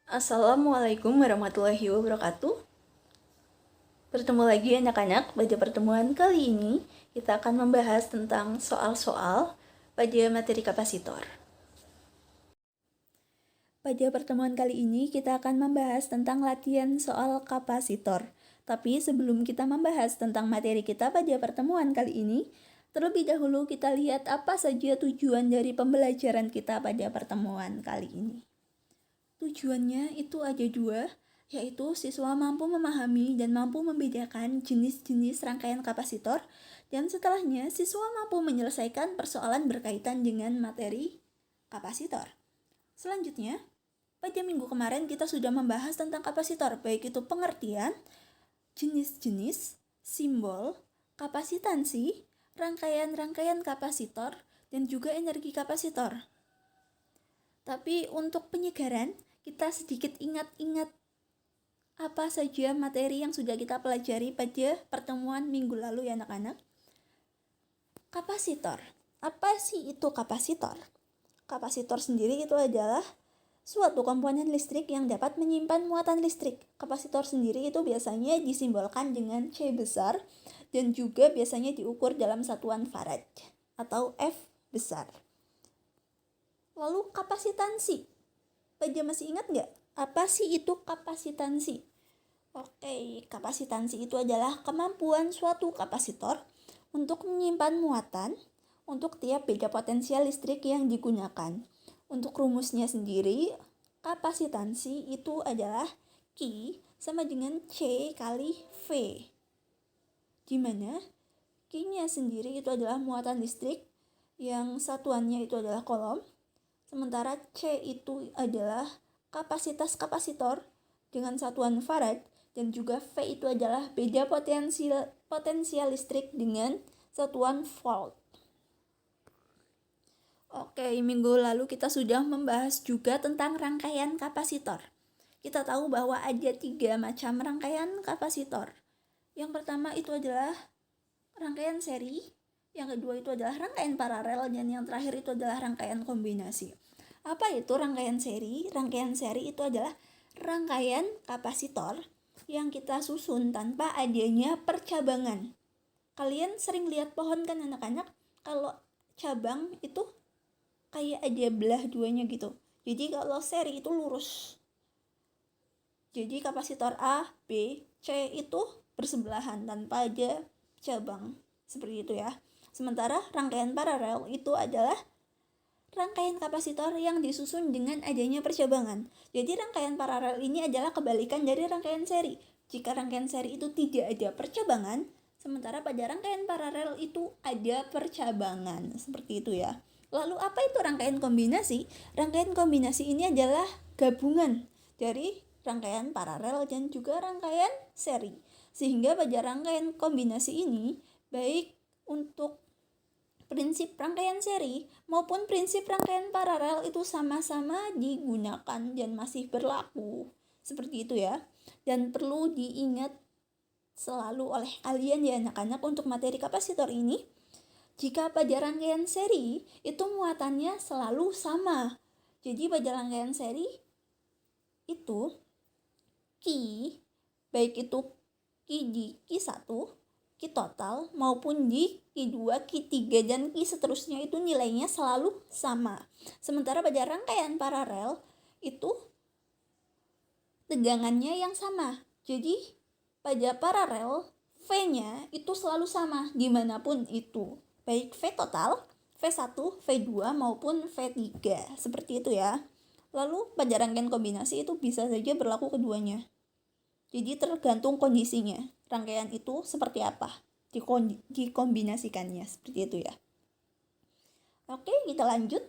Assalamualaikum warahmatullahi wabarakatuh. Bertemu lagi anak-anak. Pada pertemuan kali ini kita akan membahas tentang soal-soal pada materi kapasitor. Pada pertemuan kali ini kita akan membahas tentang latihan soal kapasitor. Tapi sebelum kita membahas tentang materi kita pada pertemuan kali ini, terlebih dahulu kita lihat apa saja tujuan dari pembelajaran kita pada pertemuan kali ini. Tujuannya itu ada dua, yaitu siswa mampu memahami dan mampu membedakan jenis-jenis rangkaian kapasitor, dan setelahnya siswa mampu menyelesaikan persoalan berkaitan dengan materi kapasitor. Selanjutnya, pada minggu kemarin kita sudah membahas tentang kapasitor, baik itu pengertian, jenis-jenis, simbol, kapasitansi, rangkaian-rangkaian kapasitor, dan juga energi kapasitor. Tapi untuk penyegaran, kita sedikit ingat-ingat apa saja materi yang sudah kita pelajari pada pertemuan minggu lalu ya anak-anak. Kapasitor. Apa sih itu kapasitor? Kapasitor sendiri itu adalah suatu komponen listrik yang dapat menyimpan muatan listrik. Kapasitor sendiri itu biasanya disimbolkan dengan C besar dan juga biasanya diukur dalam satuan farad atau F besar. Lalu kapasitansi. Pada masih ingat nggak? Apa sih itu kapasitansi? Oke, kapasitansi itu adalah kemampuan suatu kapasitor untuk menyimpan muatan untuk tiap beda potensial listrik yang digunakan. Untuk rumusnya sendiri, kapasitansi itu adalah Q sama dengan C kali V. Di mana Q-nya sendiri itu adalah muatan listrik yang satuannya itu adalah kolom. Sementara C itu adalah kapasitas kapasitor dengan satuan farad, dan juga V itu adalah beda potensial listrik dengan satuan volt. Oke, minggu lalu kita sudah membahas juga tentang rangkaian kapasitor. Kita tahu bahwa ada 3 macam rangkaian kapasitor. Yang pertama itu adalah rangkaian seri, yang kedua itu adalah rangkaian paralel, dan yang terakhir itu adalah rangkaian kombinasi. Apa itu rangkaian seri? Rangkaian seri itu adalah rangkaian kapasitor yang kita susun tanpa adanya percabangan. Kalian sering lihat pohon kan anak-anak? Kalau cabang itu kayak ada belah duanya gitu. Jadi kalau seri itu lurus. Jadi kapasitor A, B, C itu bersebelahan tanpa ada cabang. Seperti itu ya. Sementara rangkaian paralel itu adalah rangkaian kapasitor yang disusun dengan adanya percabangan. Jadi rangkaian paralel ini adalah kebalikan dari rangkaian seri. Jika rangkaian seri itu tidak ada percabangan, sementara pada rangkaian paralel itu ada percabangan. Seperti itu ya. Lalu apa itu rangkaian kombinasi? Rangkaian kombinasi ini adalah gabungan dari rangkaian paralel dan juga rangkaian seri. Sehingga pada rangkaian kombinasi ini, baik untuk prinsip rangkaian seri maupun prinsip rangkaian paralel itu sama-sama digunakan dan masih berlaku. Seperti itu ya. Dan perlu diingat selalu oleh kalian ya anak-anak untuk materi kapasitor ini. Jika pada rangkaian seri itu muatannya selalu sama. Jadi pada rangkaian seri itu Q, baik itu Q di Q1, Q total, maupun di Q2, Q3, dan Q seterusnya itu nilainya selalu sama. Sementara pada rangkaian paralel itu tegangannya yang sama. Jadi pada paralel V-nya itu selalu sama dimanapun itu. Baik V total, V1, V2 maupun V3. Seperti itu ya. Lalu pada rangkaian kombinasi itu bisa saja berlaku keduanya. Jadi tergantung kondisinya. Rangkaian itu seperti apa dikombinasikannya. Seperti itu ya. Oke, kita lanjut.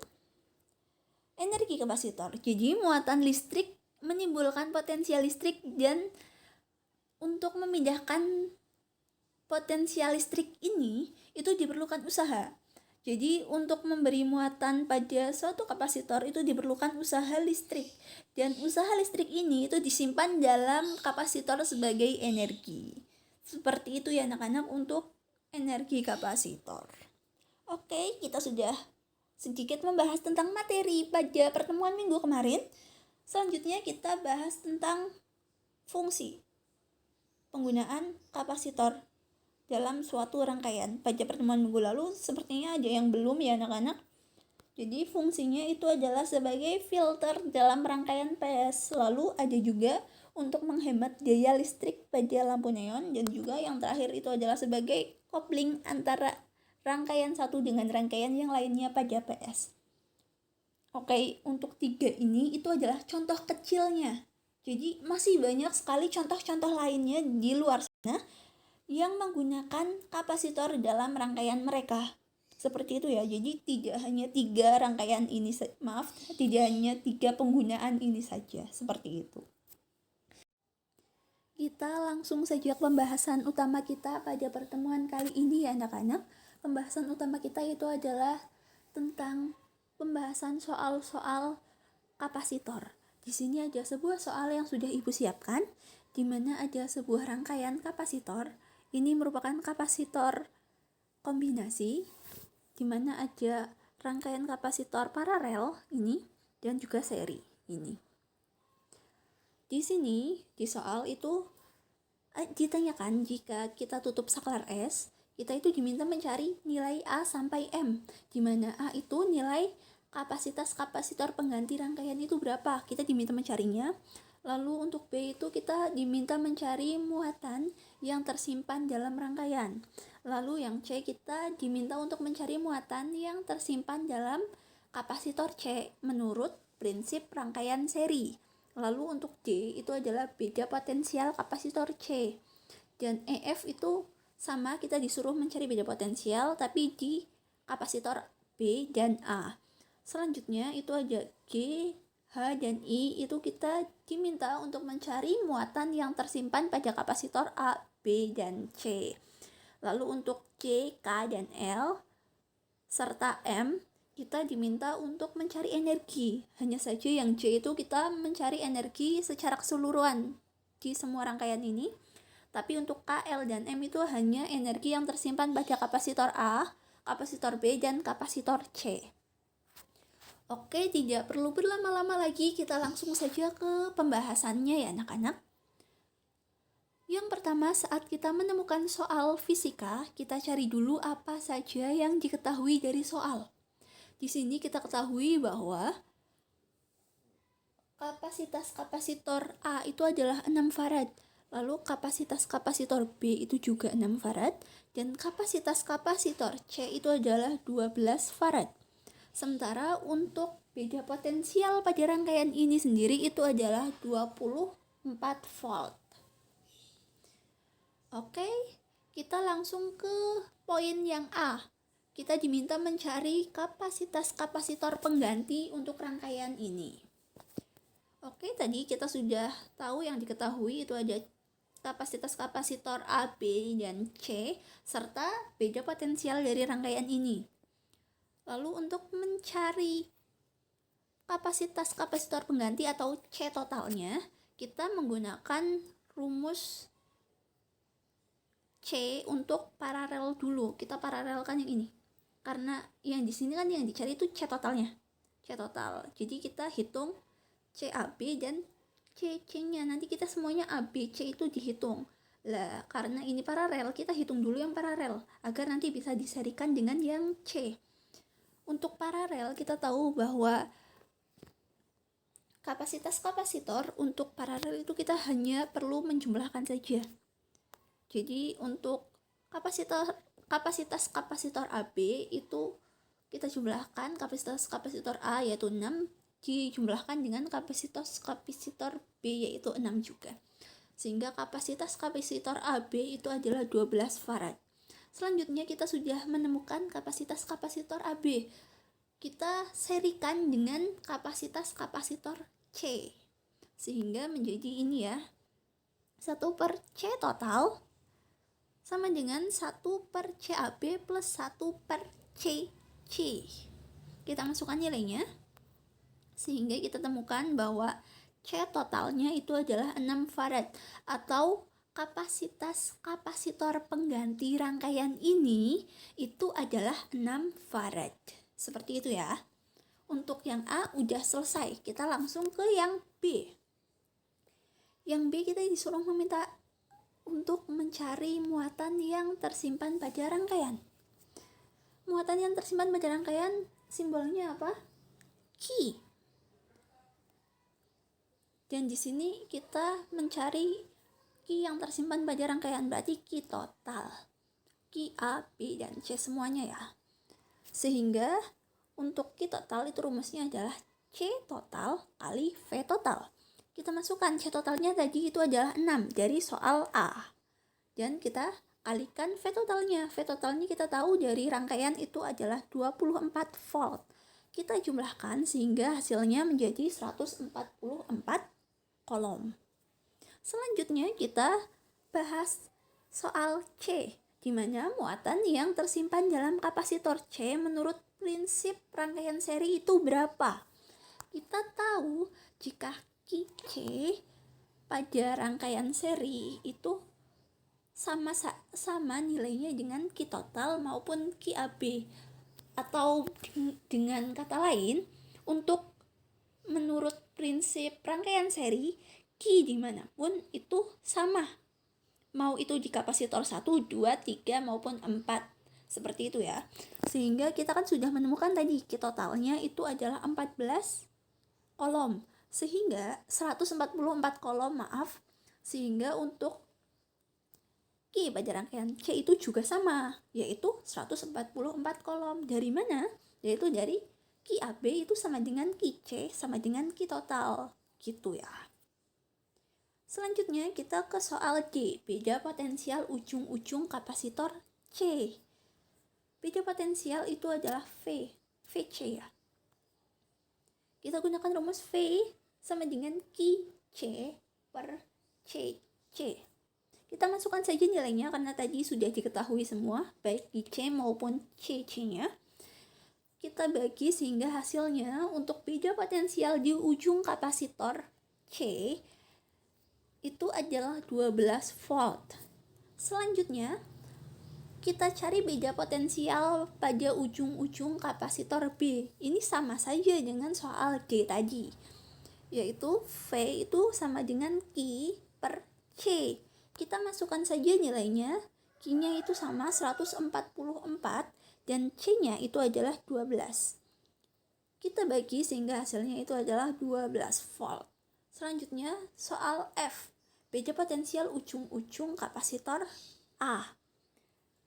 Energi kapasitor. Jadi muatan listrik menimbulkan potensial listrik, dan untuk memindahkan potensial listrik ini itu diperlukan usaha. Jadi untuk memberi muatan pada suatu kapasitor itu diperlukan usaha listrik, dan usaha listrik ini itu disimpan dalam kapasitor sebagai energi. Seperti itu ya anak-anak untuk energi kapasitor. Oke, kita sudah sedikit membahas tentang materi pada pertemuan minggu kemarin. Selanjutnya kita bahas tentang fungsi penggunaan kapasitor dalam suatu rangkaian. Pada pertemuan minggu lalu sepertinya ada yang belum ya anak-anak. Jadi fungsinya itu adalah sebagai filter dalam rangkaian PS. Lalu ada juga untuk menghemat daya listrik pada lampu neon, dan juga yang terakhir itu adalah sebagai kopling antara rangkaian satu dengan rangkaian yang lainnya pada PS. Oke, untuk 3 ini itu adalah contoh kecilnya. Jadi masih banyak sekali contoh-contoh lainnya di luar sana yang menggunakan kapasitor dalam rangkaian mereka. Seperti itu ya. Jadi tidak hanya 3 rangkaian ini, tidak hanya 3 penggunaan ini saja. Seperti itu. Kita langsung saja ke pembahasan utama kita pada pertemuan kali ini ya anak-anak. Pembahasan utama kita itu adalah tentang pembahasan soal-soal kapasitor. Di sini ada sebuah soal yang sudah Ibu siapkan, di mana ada sebuah rangkaian kapasitor. Ini merupakan kapasitor kombinasi, di mana ada rangkaian kapasitor paralel ini dan juga seri ini. Di sini di soal itu ditanyakan jika kita tutup saklar S, kita itu diminta mencari nilai A sampai M, di mana A itu nilai kapasitas kapasitor pengganti rangkaian itu berapa, kita diminta mencarinya. Lalu untuk B itu kita diminta mencari muatan yang tersimpan dalam rangkaian. Lalu yang C kita diminta untuk mencari muatan yang tersimpan dalam kapasitor C menurut prinsip rangkaian seri. Lalu untuk D itu adalah beda potensial kapasitor C. Dan EF itu sama, kita disuruh mencari beda potensial tapi di kapasitor B dan A. Selanjutnya itu ada G, H, dan I, itu kita diminta untuk mencari muatan yang tersimpan pada kapasitor A, B, dan C. Lalu untuk C, K, dan L, serta M, kita diminta untuk mencari energi. Hanya saja yang C itu kita mencari energi secara keseluruhan di semua rangkaian ini. Tapi untuk K, L, dan M itu hanya energi yang tersimpan pada kapasitor A, kapasitor B, dan kapasitor C. Oke, tidak perlu berlama-lama lagi, kita langsung saja ke pembahasannya ya anak-anak. Yang pertama, saat kita menemukan soal fisika, kita cari dulu apa saja yang diketahui dari soal. Di sini kita ketahui bahwa kapasitas kapasitor A itu adalah 6 farad. Lalu kapasitas kapasitor B itu juga 6 farad. Dan kapasitas kapasitor C itu adalah 12 farad. Sementara untuk beda potensial pada rangkaian ini sendiri itu adalah 24 volt. Oke, kita langsung ke poin yang A. Kita diminta mencari kapasitas kapasitor pengganti untuk rangkaian ini. Oke, tadi kita sudah tahu yang diketahui itu ada kapasitas kapasitor A, B, dan C, serta beda potensial dari rangkaian ini. Lalu untuk mencari kapasitas kapasitor pengganti atau C totalnya, kita menggunakan rumus C untuk paralel dulu. Kita paralelkan yang ini. Karena yang di sini kan yang dicari itu C totalnya. C total. Jadi kita hitung CAB dan CC-nya. Nanti kita semuanya ABC itu dihitung. Lah, karena ini paralel, kita hitung dulu yang paralel agar nanti bisa diserikan dengan yang C. Untuk paralel, kita tahu bahwa kapasitas kapasitor untuk paralel itu kita hanya perlu menjumlahkan saja. Jadi untuk kapasitas kapasitor AB itu kita jumlahkan kapasitas kapasitor A yaitu 6 dijumlahkan dengan kapasitas kapasitor B yaitu 6 juga. Sehingga kapasitas kapasitor AB itu adalah 12 farad. Selanjutnya kita sudah menemukan kapasitas kapasitor AB. Kita serikan dengan kapasitas kapasitor C. Sehingga menjadi ini ya. 1 per C total sama dengan 1 per CAB plus 1 per CC. Kita masukkan nilainya. Sehingga kita temukan bahwa C totalnya itu adalah 6 farad atau kapasitas kapasitor pengganti rangkaian ini itu adalah 6 farad. Seperti itu ya. Untuk yang A udah selesai, kita langsung ke yang B. Yang B kita disuruh meminta untuk mencari muatan yang tersimpan pada rangkaian. Muatan yang tersimpan pada rangkaian simbolnya apa? Key. Dan di sini kita mencari key yang tersimpan pada rangkaian, berarti key total. Key A, B, dan C semuanya ya. Sehingga untuk key total itu rumusnya adalah C total kali V total. Kita masukkan C totalnya tadi itu adalah 6 dari soal A. Dan kita kalikan V totalnya. V totalnya kita tahu dari rangkaian itu adalah 24 volt. Kita jumlahkan sehingga hasilnya menjadi 144 kolom. Selanjutnya kita bahas soal C, di mana muatan yang tersimpan dalam kapasitor C menurut prinsip rangkaian seri itu berapa. Kita tahu jika Q C pada rangkaian seri itu sama nilainya dengan Q total maupun Q AB, atau dengan kata lain, untuk menurut prinsip rangkaian seri, Q dimanapun itu sama, mau itu di kapasitor 1, 2, 3 maupun 4, seperti itu ya. Sehingga kita kan sudah menemukan tadi Q totalnya itu adalah 14 kolom, sehingga 144 kolom, sehingga untuk Q pada rangkaian C itu juga sama, yaitu 144 kolom. Dari mana? Yaitu dari Q AB itu sama dengan Q C sama dengan Q total, gitu ya. Selanjutnya kita ke soal D, beda potensial ujung-ujung kapasitor C. Beda potensial itu adalah VC ya. Kita gunakan rumus V sama dengan QC per CC. Kita masukkan saja nilainya karena tadi sudah diketahui semua, baik QC maupun CC-nya. Kita bagi sehingga hasilnya untuk beda potensial di ujung kapasitor C itu adalah 12 volt. Selanjutnya, kita cari beda potensial pada ujung-ujung kapasitor B. Ini sama saja dengan soal D tadi, yaitu V itu sama dengan Q per C. Kita masukkan saja nilainya. Q-nya itu sama 144 dan C-nya itu adalah 12. Kita bagi sehingga hasilnya itu adalah 12 volt. Selanjutnya soal F, beda potensial ujung-ujung kapasitor A.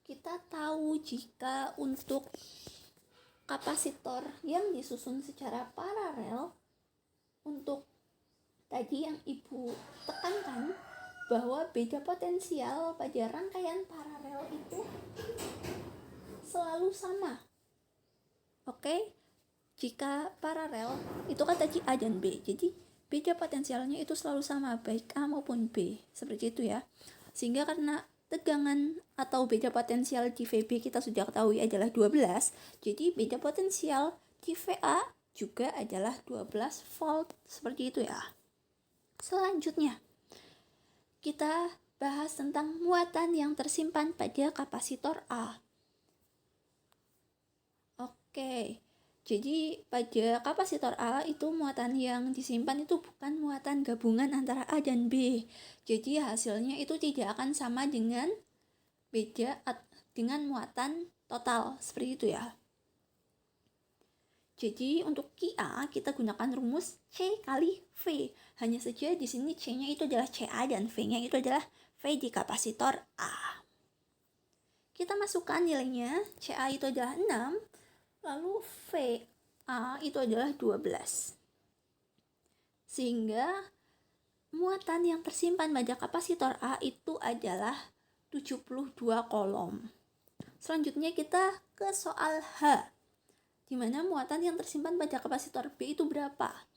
Kita tahu jika untuk kapasitor yang disusun secara paralel, untuk tadi yang Ibu tekankan bahwa beda potensial pada rangkaian paralel itu selalu sama. Oke? Jika paralel itu kan tadi A dan B, jadi beda potensialnya itu selalu sama, baik A maupun B, seperti itu ya. Sehingga karena tegangan atau beda potensial di VB kita sudah ketahui adalah 12, jadi beda potensial di VA juga adalah 12 volt, seperti itu ya. Selanjutnya, kita bahas tentang muatan yang tersimpan pada kapasitor A. Oke. Jadi pada kapasitor A itu muatan yang disimpan itu bukan muatan gabungan antara A dan B. Jadi hasilnya itu tidak akan sama dengan dengan muatan total, seperti itu ya. Jadi untuk QA kita gunakan rumus C kali V. Hanya saja di sini C-nya itu adalah CA dan V-nya itu adalah V di kapasitor A. Kita masukkan nilainya. CA itu adalah 6. Lalu VA itu adalah 12. Sehingga muatan yang tersimpan pada kapasitor A itu adalah 72 kolom. Selanjutnya kita ke soal H, di mana muatan yang tersimpan pada kapasitor B itu berapa.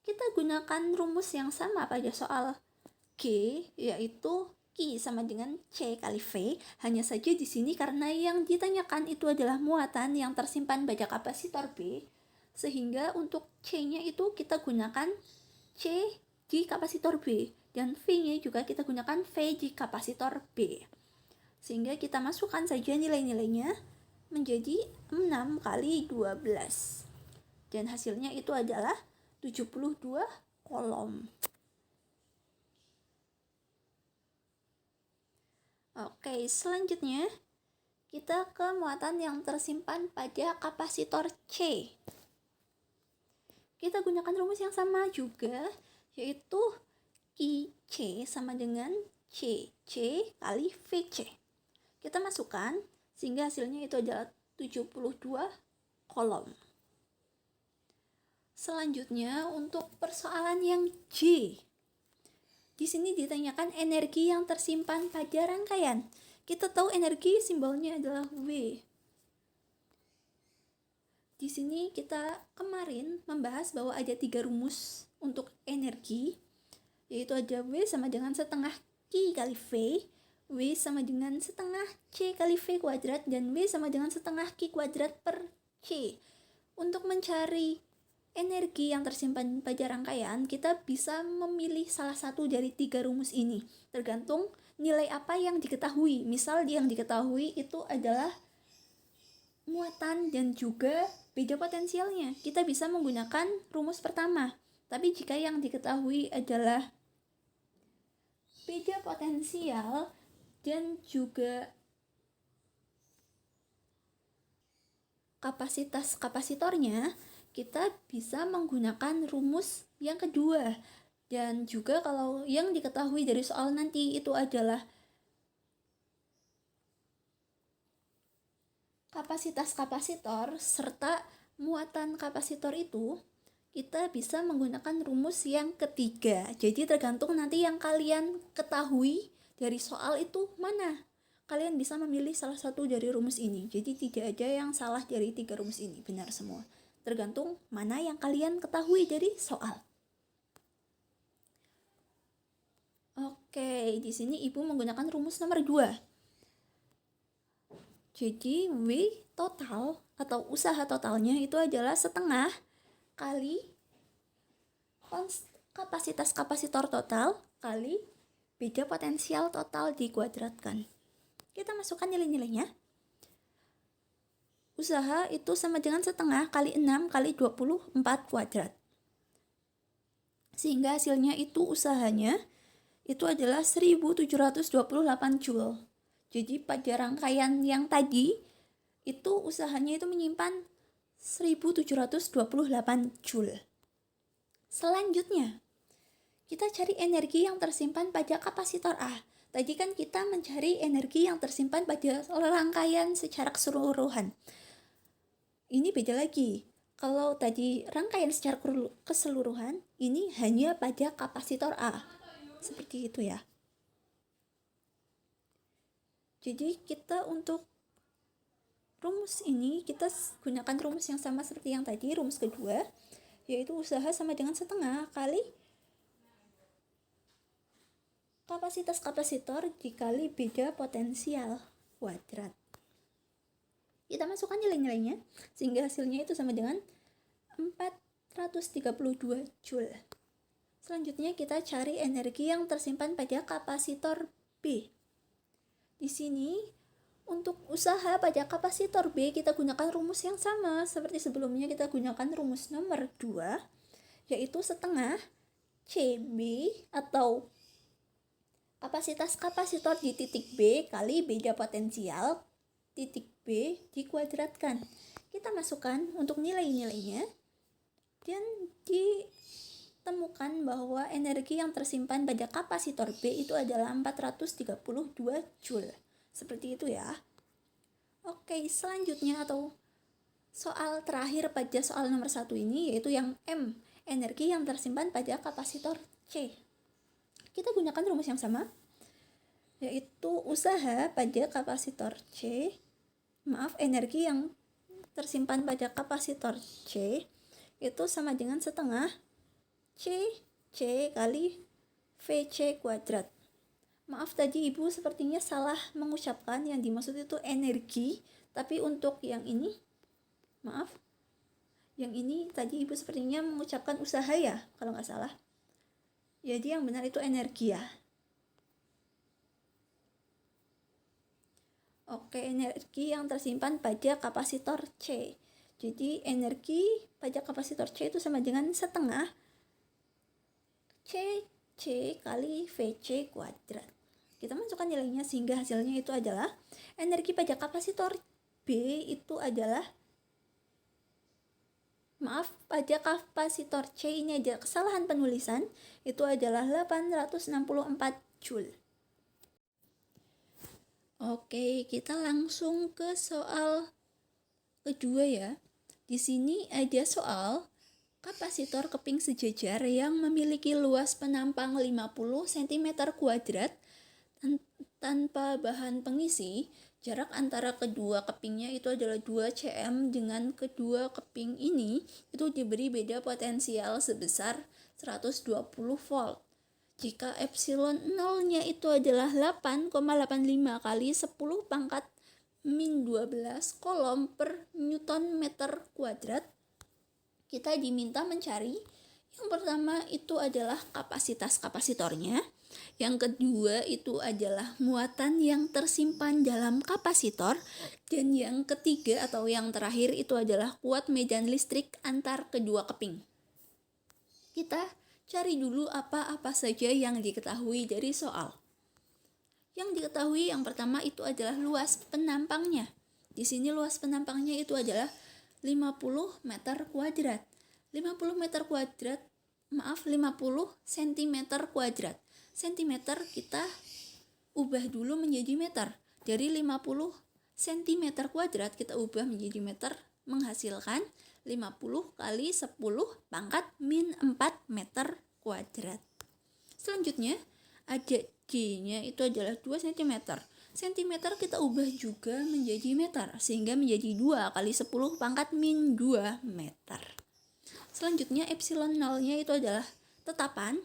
Kita gunakan rumus yang sama pada soal G, yaitu Q sama dengan C kali V. Hanya saja di sini karena yang ditanyakan itu adalah muatan yang tersimpan pada kapasitor B, sehingga untuk C-nya itu kita gunakan C di kapasitor B dan V-nya juga kita gunakan V di kapasitor B. Sehingga kita masukkan saja nilai-nilainya menjadi 6 kali 12. dan hasilnya itu adalah 72 kolom. Oke, selanjutnya kita ke muatan yang tersimpan pada kapasitor C. Kita gunakan rumus yang sama juga, yaitu QC sama dengan CC kali VC. Kita masukkan sehingga hasilnya itu adalah 72 kolom. Selanjutnya untuk persoalan yang J. Di sini ditanyakan energi yang tersimpan pada rangkaian. Kita tahu energi simbolnya adalah W. Di sini kita kemarin membahas bahwa ada 3 rumus untuk energi, yaitu ada W sama dengan setengah Q kali V, W sama dengan setengah C kali V kuadrat, dan W sama dengan setengah Q kuadrat per C. Untuk mencari energi yang tersimpan pada rangkaian, kita bisa memilih salah satu dari 3 rumus ini, tergantung nilai apa yang diketahui. Misal yang diketahui itu adalah muatan dan juga beda potensialnya, kita bisa menggunakan rumus pertama. Tapi jika yang diketahui adalah beda potensial dan juga kapasitas kapasitornya, kita bisa menggunakan rumus yang kedua. Dan juga kalau yang diketahui dari soal nanti itu adalah kapasitas kapasitor serta muatan kapasitor itu, kita bisa menggunakan rumus yang ketiga. Jadi tergantung nanti yang kalian ketahui dari soal itu mana. Kalian bisa memilih salah satu dari rumus ini. Jadi tidak ada yang salah dari 3 rumus ini, benar semua. Tergantung mana yang kalian ketahui dari soal. Oke, di sini Ibu menggunakan rumus nomor 2. Jadi W total atau usaha totalnya itu adalah setengah kali kapasitas kapasitor total kali beda potensial total dikuadratkan. Kita masukkan nilai-nilainya. Usaha itu sama dengan setengah kali 6 kali 24 kuadrat. Sehingga hasilnya itu usahanya itu adalah 1728 Joule. Jadi pada rangkaian yang tadi itu usahanya itu menyimpan 1728 Joule. Selanjutnya, kita cari energi yang tersimpan pada kapasitor A. Tadi kan kita mencari energi yang tersimpan pada rangkaian secara keseluruhan. Ini beda lagi. Kalau tadi rangkaian secara keseluruhan, ini hanya pada kapasitor A. Seperti itu ya. Jadi kita untuk rumus ini, kita gunakan rumus yang sama seperti yang tadi, rumus kedua, yaitu usaha sama dengan setengah kali kapasitas kapasitor dikali beda potensial kuadrat. Kita masukkan nilai-nilainya sehingga hasilnya itu sama dengan 432 Joule. Selanjutnya kita cari energi yang tersimpan pada kapasitor B. Di sini untuk usaha pada kapasitor B kita gunakan rumus yang sama seperti sebelumnya, kita gunakan rumus nomor 2, yaitu setengah CB atau kapasitas kapasitor di titik B kali beda potensial titik B dikuadratkan. Kita masukkan untuk nilai-nilainya dan ditemukan bahwa energi yang tersimpan pada kapasitor B itu adalah 432 Joule. Seperti itu ya. Oke, selanjutnya atau soal terakhir pada soal nomor 1 ini, yaitu yang M, energi yang tersimpan pada kapasitor C. Kita gunakan rumus yang sama, yaitu usaha pada kapasitor C, energi yang tersimpan pada kapasitor C itu sama dengan setengah C kali VC kuadrat. Tadi Ibu sepertinya salah mengucapkan, yang dimaksud itu energi, tapi untuk yang ini, yang ini tadi Ibu sepertinya mengucapkan usaha ya, kalau nggak salah. Jadi yang benar itu energi ya. Oke, energi yang tersimpan pada kapasitor C. Jadi energi pajak kapasitor C itu sama dengan setengah CC kali VC kuadrat. Kita masukkan nilainya sehingga hasilnya itu adalah energi pajak kapasitor B itu adalah pajak kapasitor C ini aja kesalahan penulisan, itu adalah 864 Joule. Oke, kita langsung ke soal kedua ya. Di sini ada soal kapasitor keping sejajar yang memiliki luas penampang 50 cm kuadrat tanpa bahan pengisi. Jarak antara kedua kepingnya itu adalah 2 cm. Dengan kedua keping ini itu diberi beda potensial sebesar 120 volt. Jika epsilon 0-nya itu adalah 8,85 kali 10 pangkat min 12 kolom per Newton meter kuadrat, kita diminta mencari yang pertama itu adalah kapasitas kapasitornya, yang kedua itu adalah muatan yang tersimpan dalam kapasitor, dan yang ketiga atau yang terakhir itu adalah kuat medan listrik antar kedua keping. Kita cari dulu apa-apa saja yang diketahui dari soal. Yang diketahui yang pertama itu adalah luas penampangnya. Di sini luas penampangnya itu adalah 50 meter kuadrat. 50 cm kuadrat. Centimeter kita ubah dulu menjadi meter. Dari 50 cm kuadrat kita ubah menjadi meter, menghasilkan 50 kali 10 pangkat min 4 meter kuadrat. Selanjutnya ada G-nya itu adalah 2 cm. Sentimeter kita ubah juga menjadi meter, sehingga menjadi 2 kali 10 pangkat min 2 meter. Selanjutnya epsilon 0-nya itu adalah tetapan,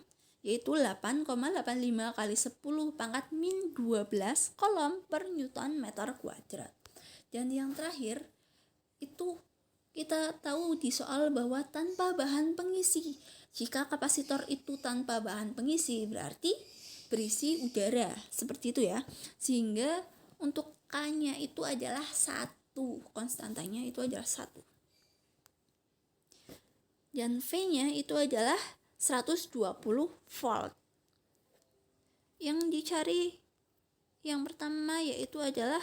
yaitu 8,85 kali 10 pangkat min 12 kolom per Newton meter kuadrat. Dan yang terakhir itu kita tahu di soal bahwa tanpa bahan pengisi. Jika kapasitor itu tanpa bahan pengisi berarti berisi udara, seperti itu ya. Sehingga untuk K-nya itu adalah 1, konstantanya itu adalah 1. Dan V-nya itu adalah 120 volt. Yang dicari yang pertama yaitu adalah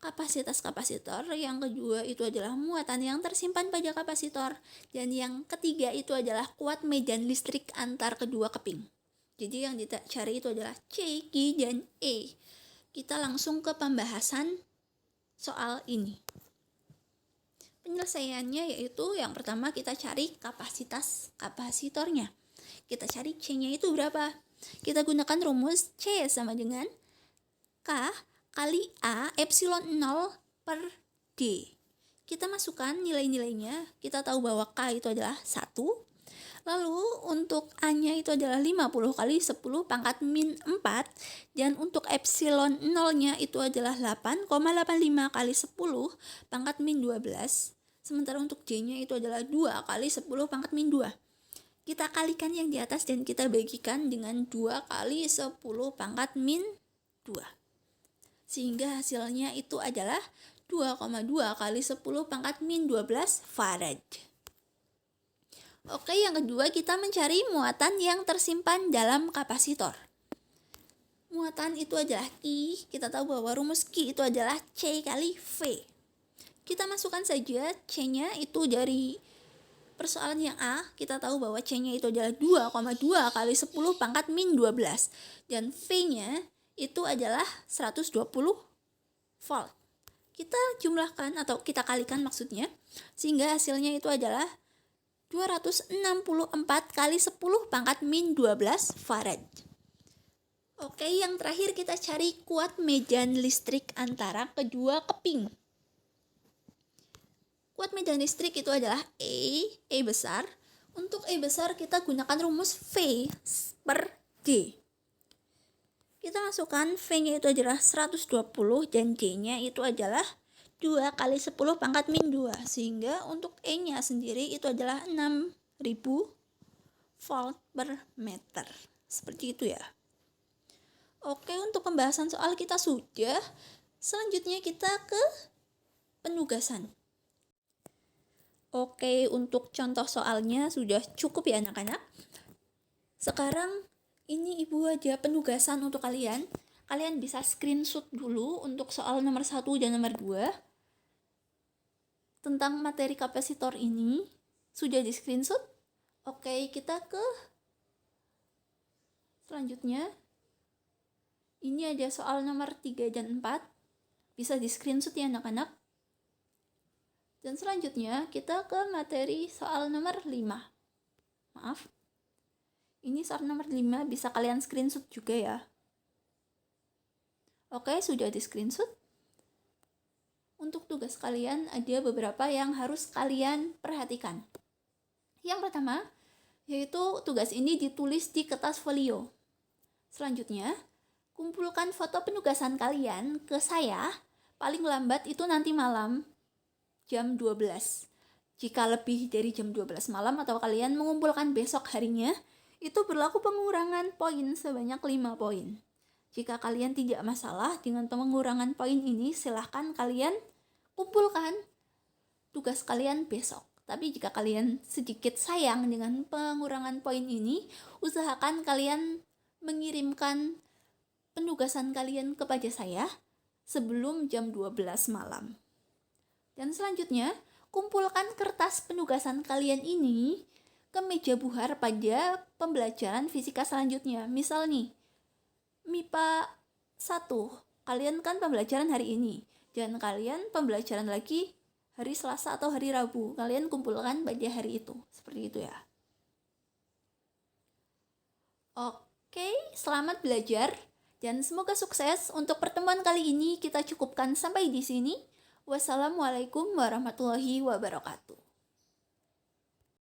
kapasitas kapasitor, yang kedua itu adalah muatan yang tersimpan pada kapasitor, dan yang ketiga itu adalah kuat medan listrik antar kedua keping. Jadi yang dicari itu adalah C, Q, dan E. Kita langsung ke pembahasan soal ini. Penyelesaiannya yaitu yang pertama kita cari kapasitas kapasitornya. Kita cari C-nya itu berapa? Kita gunakan rumus C sama dengan K kali A epsilon 0 per D. Kita masukkan nilai-nilainya. Kita tahu bahwa K itu adalah 1. Lalu untuk A-nya itu adalah 50 kali 10 pangkat min 4. Dan untuk epsilon 0-nya itu adalah 8,85 kali 10 pangkat min 12. Sementara untuk J-nya itu adalah 2 kali 10 pangkat min 2. Kita kalikan yang di atas dan kita bagikan dengan 2 kali 10 pangkat min 2. Sehingga hasilnya itu adalah 2,2 kali 10 pangkat min 12 farad. Oke, yang kedua kita mencari muatan yang tersimpan dalam kapasitor. Muatan itu adalah Q. Kita tahu bahwa rumus Q itu adalah C kali V. Kita masukkan saja C-nya itu dari persoalan yang A. Kita tahu bahwa C-nya itu adalah 2,2 kali 10 pangkat min 12. Dan V-nya itu adalah 120 volt. Kita jumlahkan atau kita kalikan maksudnya, sehingga hasilnya itu adalah 264 kali 10 pangkat min 12 farad. Oke, yang terakhir kita cari kuat medan listrik antara kedua keping. Kuat medan listrik itu adalah E besar. Untuk E besar kita gunakan rumus V per D. Kita masukkan V-nya itu adalah 120 dan D-nya itu adalah 2 kali 10 pangkat min 2. Sehingga untuk E-nya sendiri itu adalah 6000 volt per meter. Seperti itu ya. Oke, untuk pembahasan soal kita sudah. Selanjutnya kita ke penugasan. Oke, untuk contoh soalnya sudah cukup ya anak-anak. Sekarang ini ibu ada penugasan untuk kalian. Kalian bisa screenshot dulu untuk soal nomor 1 dan nomor 2. Tentang materi kapasitor ini sudah di screenshot. Oke, kita ke selanjutnya. Ini ada soal nomor 3 dan 4. Bisa di screenshot ya anak-anak. Dan selanjutnya kita ke materi soal nomor 5. Maaf. Ini soal nomor 5 bisa kalian screenshot juga ya. Oke, sudah di screenshot. Untuk tugas kalian ada beberapa yang harus kalian perhatikan. Yang pertama, yaitu tugas ini ditulis di kertas folio. Selanjutnya, kumpulkan foto penugasan kalian ke saya, paling lambat itu nanti malam jam 12. Jika lebih dari jam 12 malam atau kalian mengumpulkan besok harinya, itu berlaku pengurangan poin sebanyak 5 poin. Jika kalian tidak masalah dengan pengurangan poin ini, silahkan kalian kumpulkan tugas kalian besok. Tapi jika kalian sedikit sayang dengan pengurangan poin ini, usahakan kalian mengirimkan penugasan kalian kepada saya sebelum jam 12 malam. Dan selanjutnya, kumpulkan kertas penugasan kalian ini ke meja buhar pada pembelajaran fisika selanjutnya. Misal nih, MIPA 1, kalian kan pembelajaran hari ini, dan kalian pembelajaran lagi hari Selasa atau hari Rabu. Kalian kumpulkan pada hari itu, seperti itu ya. Oke, selamat belajar dan semoga sukses. Untuk pertemuan kali ini kita cukupkan sampai di sini. Wassalamualaikum warahmatullahi wabarakatuh.